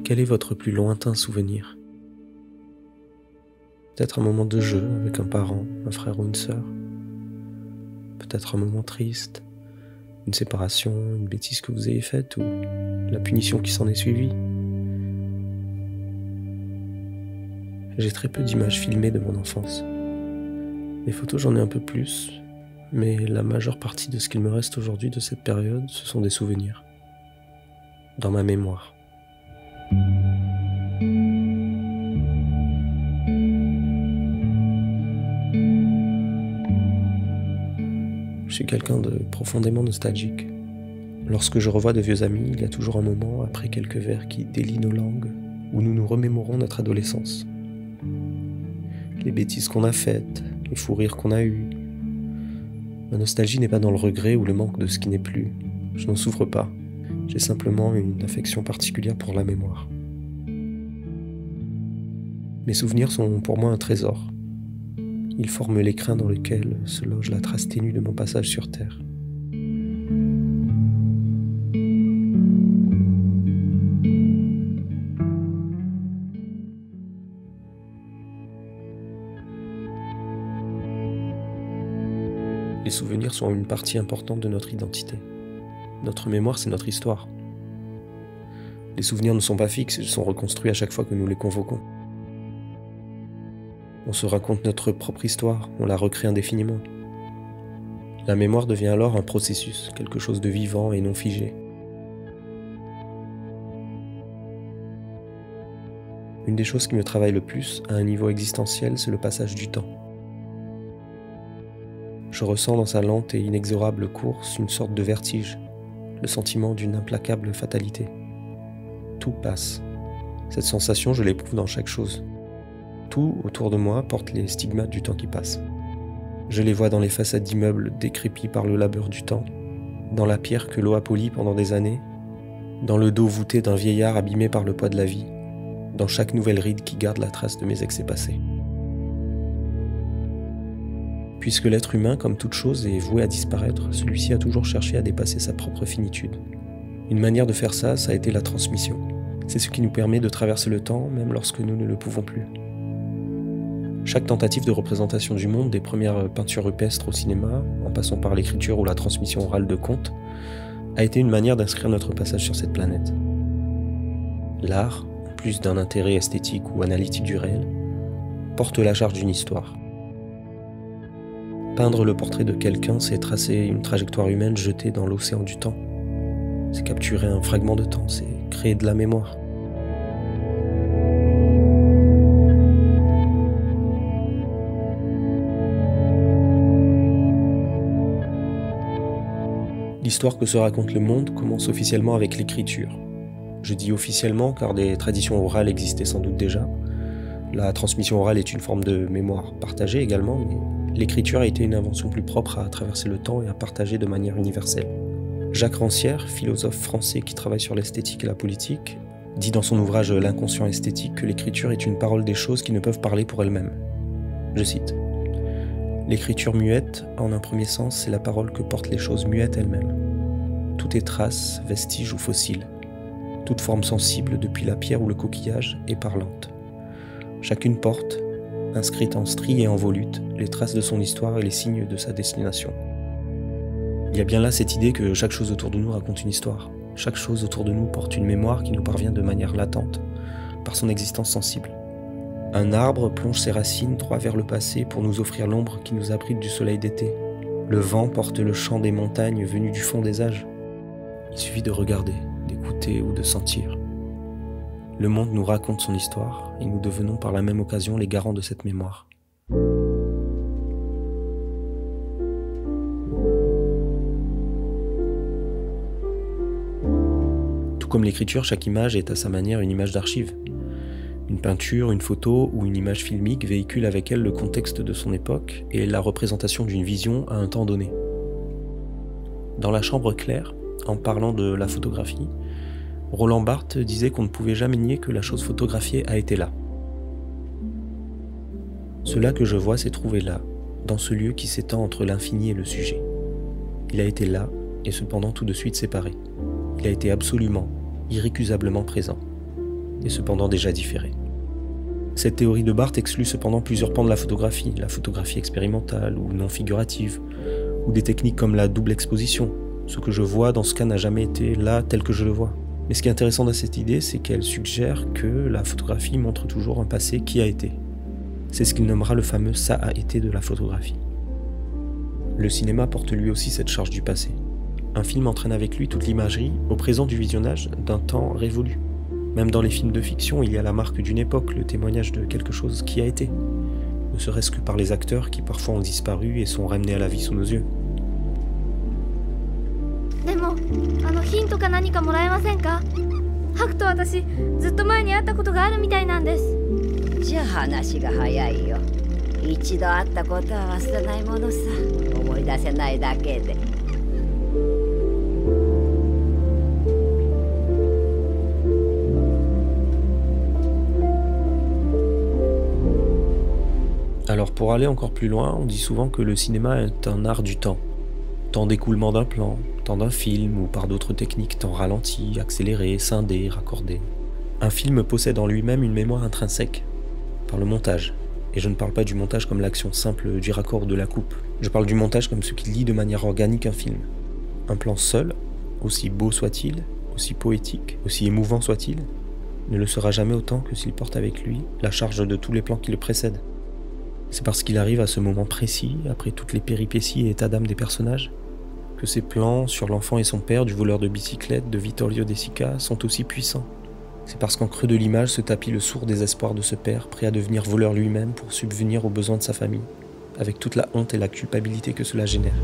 Quel est votre plus lointain souvenir? Peut-être un moment de jeu avec un parent, un frère ou une sœur. Peut-être un moment triste, une séparation, une bêtise que vous ayez faite ou la punition qui s'en est suivie. J'ai très peu d'images filmées de mon enfance. Les photos, j'en ai un peu plus, mais la majeure partie de ce qu'il me reste aujourd'hui de cette période, ce sont des souvenirs. Dans ma mémoire. Je suis quelqu'un de profondément nostalgique. Lorsque je revois de vieux amis, il y a toujours un moment, après quelques verres qui délient nos langues, où nous nous remémorons notre adolescence. Les bêtises qu'on a faites, les fous rires qu'on a eus. Ma nostalgie n'est pas dans le regret ou le manque de ce qui n'est plus. Je n'en souffre pas. J'ai simplement une affection particulière pour la mémoire. Mes souvenirs sont pour moi un trésor. Ils forment l'écrin dans lequel se loge la trace ténue de mon passage sur Terre. Les souvenirs sont une partie importante de notre identité. Notre mémoire, c'est notre histoire. Les souvenirs ne sont pas fixes, ils sont reconstruits à chaque fois que nous les convoquons. On se raconte notre propre histoire, on la recrée indéfiniment. La mémoire devient alors un processus, quelque chose de vivant et non figé. Une des choses qui me travaille le plus, à un niveau existentiel, c'est le passage du temps. Je ressens dans sa lente et inexorable course une sorte de vertige, le sentiment d'une implacable fatalité. Tout passe. Cette sensation, je l'éprouve dans chaque chose. Tout autour de moi porte les stigmates du temps qui passe. Je les vois dans les façades d'immeubles décrépits par le labeur du temps, dans la pierre que l'eau a polie pendant des années, dans le dos voûté d'un vieillard abîmé par le poids de la vie, dans chaque nouvelle ride qui garde la trace de mes excès passés. Puisque l'être humain, comme toute chose, est voué à disparaître, celui-ci a toujours cherché à dépasser sa propre finitude. Une manière de faire ça a été la transmission. C'est ce qui nous permet de traverser le temps, même lorsque nous ne le pouvons plus. Chaque tentative de représentation du monde, des premières peintures rupestres au cinéma, en passant par l'écriture ou la transmission orale de contes, a été une manière d'inscrire notre passage sur cette planète. L'art, en plus d'un intérêt esthétique ou analytique du réel, porte la charge d'une histoire. Peindre le portrait de quelqu'un, c'est tracer une trajectoire humaine jetée dans l'océan du temps. C'est capturer un fragment de temps, c'est créer de la mémoire. L'histoire que se raconte le monde commence officiellement avec l'écriture. Je dis officiellement car des traditions orales existaient sans doute déjà. La transmission orale est une forme de mémoire partagée également, mais l'écriture a été une invention plus propre à traverser le temps et à partager de manière universelle. Jacques Rancière, philosophe français qui travaille sur l'esthétique et la politique, dit dans son ouvrage L'inconscient esthétique que l'écriture est une parole des choses qui ne peuvent parler pour elles-mêmes. Je cite. L'écriture muette, en un premier sens, c'est la parole que portent les choses muettes elles-mêmes. Tout est trace, vestige ou fossile. Toute forme sensible, depuis la pierre ou le coquillage, est parlante. Chacune porte, inscrite en stries et en volutes, les traces de son histoire et les signes de sa destination. Il y a bien là cette idée que chaque chose autour de nous raconte une histoire. Chaque chose autour de nous porte une mémoire qui nous parvient de manière latente, par son existence sensible. Un arbre plonge ses racines droit vers le passé pour nous offrir l'ombre qui nous abrite du soleil d'été. Le vent porte le chant des montagnes venues du fond des âges. Il suffit de regarder, d'écouter ou de sentir. Le monde nous raconte son histoire et nous devenons par la même occasion les garants de cette mémoire. Tout comme l'écriture, chaque image est à sa manière une image d'archive. Une peinture, une photo ou une image filmique véhicule avec elle le contexte de son époque et la représentation d'une vision à un temps donné. Dans La Chambre claire, en parlant de la photographie, Roland Barthes disait qu'on ne pouvait jamais nier que la chose photographiée a été là. Cela que je vois s'est trouvé là, dans ce lieu qui s'étend entre l'infini et le sujet. Il a été là, et cependant tout de suite séparé. Il a été absolument, irrécusablement présent. et cependant déjà différé. Cette théorie de Barthes exclut cependant plusieurs pans de la photographie expérimentale ou non figurative, ou des techniques comme la double exposition. Ce que je vois dans ce cas n'a jamais été là tel que je le vois. Mais ce qui est intéressant dans cette idée, c'est qu'elle suggère que la photographie montre toujours un passé qui a été. C'est ce qu'il nommera le fameux « ça a été » de la photographie. Le cinéma porte lui aussi cette charge du passé. Un film entraîne avec lui toute l'imagerie, au présent du visionnage, d'un temps révolu. Même dans les films de fiction, il y a la marque d'une époque, le témoignage de quelque chose qui a été. Ne serait-ce que par les acteurs qui parfois ont disparu et sont ramenés à la vie sous nos yeux. でも、ヒントか何かもらえませんか？ハクと私、ずっと前に会ったことがあるみたいなんです。じゃあ話が早いよ。一度会ったことは忘れないものさ。思い出せないだけで。Alors pour aller encore plus loin, on dit souvent que le cinéma est un art du temps. Temps d'écoulement d'un plan, temps d'un film ou par d'autres techniques, temps ralenti, accéléré, scindé, raccordé. Un film possède en lui-même une mémoire intrinsèque, par le montage. Et je ne parle pas du montage comme l'action simple du raccord ou de la coupe. Je parle du montage comme ce qui lie de manière organique un film. Un plan seul, aussi beau soit-il, aussi poétique, aussi émouvant soit-il, ne le sera jamais autant que s'il porte avec lui la charge de tous les plans qui le précèdent. C'est parce qu'il arrive à ce moment précis, après toutes les péripéties et états d'âme des personnages, que ces plans sur l'enfant et son père du voleur de bicyclette de Vittorio De Sica sont aussi puissants. C'est parce qu'en creux de l'image se tapit le sourd désespoir de ce père, prêt à devenir voleur lui-même pour subvenir aux besoins de sa famille, avec toute la honte et la culpabilité que cela génère.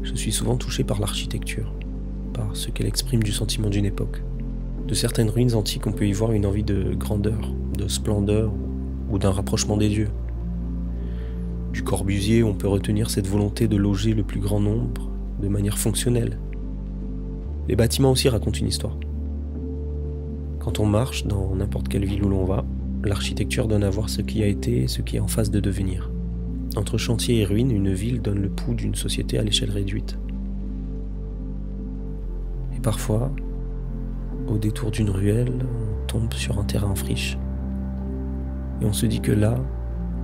Je suis souvent touché par l'architecture, par ce qu'elle exprime du sentiment d'une époque. De certaines ruines antiques, on peut y voir une envie de grandeur, de splendeur ou d'un rapprochement des dieux. Du Corbusier, on peut retenir cette volonté de loger le plus grand nombre de manière fonctionnelle. Les bâtiments aussi racontent une histoire. Quand on marche dans n'importe quelle ville où l'on va, l'architecture donne à voir ce qui a été et ce qui est en phase de devenir. Entre chantier et ruines, une ville donne le pouls d'une société à l'échelle réduite. Et parfois, au détour d'une ruelle, on tombe sur un terrain en friche. Et on se dit que là,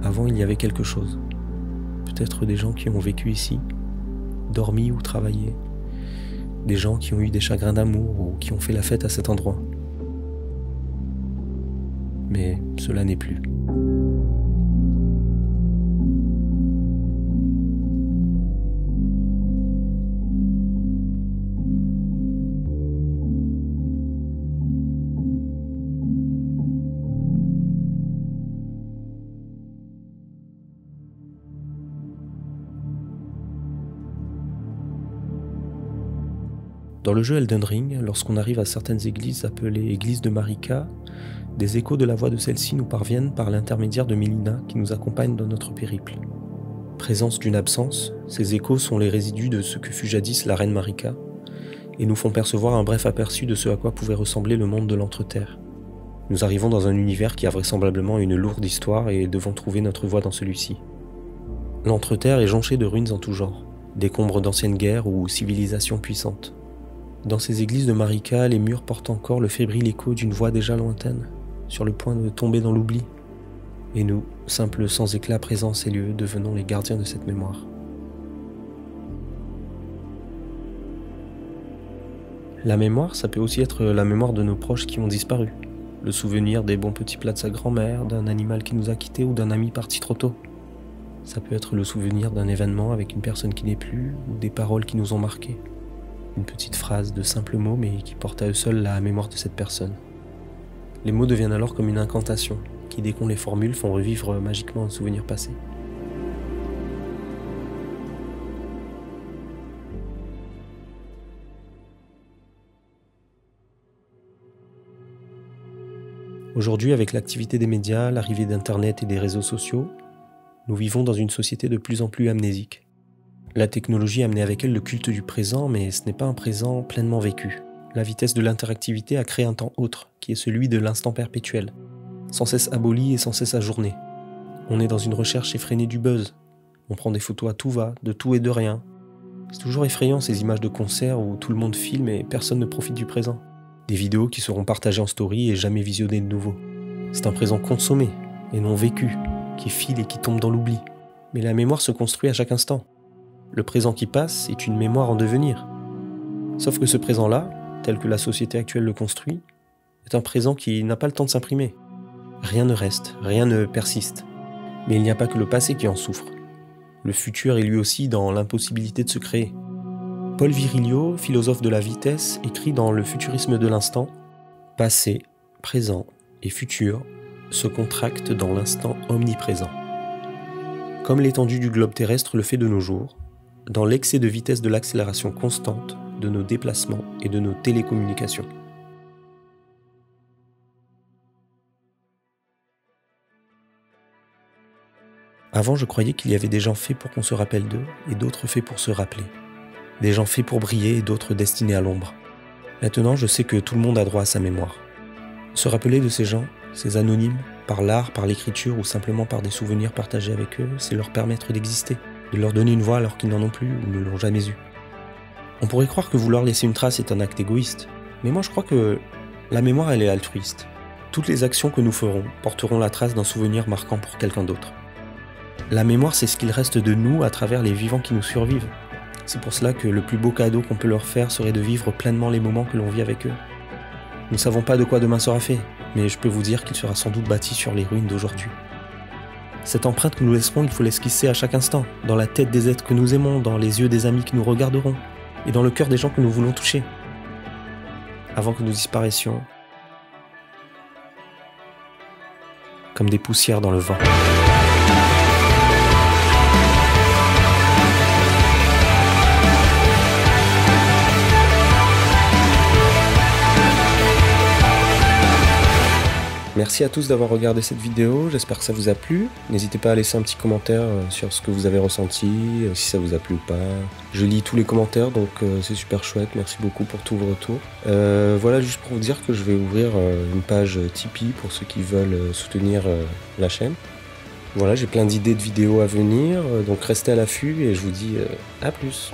avant, il y avait quelque chose. Peut-être des gens qui ont vécu ici, dormi ou travaillé. Des gens qui ont eu des chagrins d'amour ou qui ont fait la fête à cet endroit. Mais cela n'est plus. Dans le jeu Elden Ring, lorsqu'on arrive à certaines églises appelées églises de Marika, des échos de la voix de celle-ci nous parviennent par l'intermédiaire de Melina qui nous accompagne dans notre périple. Présence d'une absence, ces échos sont les résidus de ce que fut jadis la reine Marika et nous font percevoir un bref aperçu de ce à quoi pouvait ressembler le monde de l'Entre-Terre. Nous arrivons dans un univers qui a vraisemblablement une lourde histoire et devons trouver notre voie dans celui-ci. L'Entre-Terre est jonché de ruines en tout genre, décombres d'anciennes guerres ou civilisations puissantes. Dans ces églises de Marika, les murs portent encore le fébrile écho d'une voix déjà lointaine, sur le point de tomber dans l'oubli. Et nous, simples sans éclat présents en ces lieux, devenons les gardiens de cette mémoire. La mémoire, ça peut aussi être la mémoire de nos proches qui ont disparu. Le souvenir des bons petits plats de sa grand-mère, d'un animal qui nous a quittés ou d'un ami parti trop tôt. Ça peut être le souvenir d'un événement avec une personne qui n'est plus, ou des paroles qui nous ont marqués. Une petite phrase de simples mots mais qui porte à eux seuls la mémoire de cette personne. Les mots deviennent alors comme une incantation, qui dès qu'on les formule font revivre magiquement un souvenir passé. Aujourd'hui, avec l'activité des médias, l'arrivée d'Internet et des réseaux sociaux, nous vivons dans une société de plus en plus amnésique. La technologie a amené avec elle le culte du présent, mais ce n'est pas un présent pleinement vécu. La vitesse de l'interactivité a créé un temps autre, qui est celui de l'instant perpétuel, sans cesse aboli et sans cesse ajourné. On est dans une recherche effrénée du buzz. On prend des photos à tout va, de tout et de rien. C'est toujours effrayant ces images de concerts où tout le monde filme et personne ne profite du présent. Des vidéos qui seront partagées en story et jamais visionnées de nouveau. C'est un présent consommé et non vécu, qui file et qui tombe dans l'oubli. Mais la mémoire se construit à chaque instant. Le présent qui passe est une mémoire en devenir. Sauf que ce présent-là, tel que la société actuelle le construit, est un présent qui n'a pas le temps de s'imprimer. Rien ne reste, rien ne persiste. Mais il n'y a pas que le passé qui en souffre. Le futur est lui aussi dans l'impossibilité de se créer. Paul Virilio, philosophe de la vitesse, écrit dans Le futurisme de l'instant « Passé, présent et futur se contractent dans l'instant omniprésent. Comme l'étendue du globe terrestre le fait de nos jours, dans l'excès de vitesse de l'accélération constante de nos déplacements et de nos télécommunications. » Avant, je croyais qu'il y avait des gens faits pour qu'on se rappelle d'eux et d'autres faits pour se rappeler. Des gens faits pour briller et d'autres destinés à l'ombre. Maintenant, je sais que tout le monde a droit à sa mémoire. Se rappeler de ces gens, ces anonymes, par l'art, par l'écriture ou simplement par des souvenirs partagés avec eux, c'est leur permettre d'exister, de leur donner une voix alors qu'ils n'en ont plus ou ne l'ont jamais eue. On pourrait croire que vouloir laisser une trace est un acte égoïste, mais moi je crois que la mémoire elle est altruiste. Toutes les actions que nous ferons porteront la trace d'un souvenir marquant pour quelqu'un d'autre. La mémoire, c'est ce qu'il reste de nous à travers les vivants qui nous survivent. C'est pour cela que le plus beau cadeau qu'on peut leur faire serait de vivre pleinement les moments que l'on vit avec eux. Nous ne savons pas de quoi demain sera fait, mais je peux vous dire qu'il sera sans doute bâti sur les ruines d'aujourd'hui. Cette empreinte que nous laisserons, il faut l'esquisser à chaque instant, dans la tête des êtres que nous aimons, dans les yeux des amis que nous regarderons, et dans le cœur des gens que nous voulons toucher. Avant que nous disparaissions, comme des poussières dans le vent. Merci à tous d'avoir regardé cette vidéo, j'espère que ça vous a plu. N'hésitez pas à laisser un petit commentaire sur ce que vous avez ressenti, si ça vous a plu ou pas. Je lis tous les commentaires, donc c'est super chouette, merci beaucoup pour tous vos retours. Voilà, juste pour vous dire que je vais ouvrir une page Tipeee pour ceux qui veulent soutenir la chaîne. Voilà, j'ai plein d'idées de vidéos à venir, donc restez à l'affût et je vous dis à plus.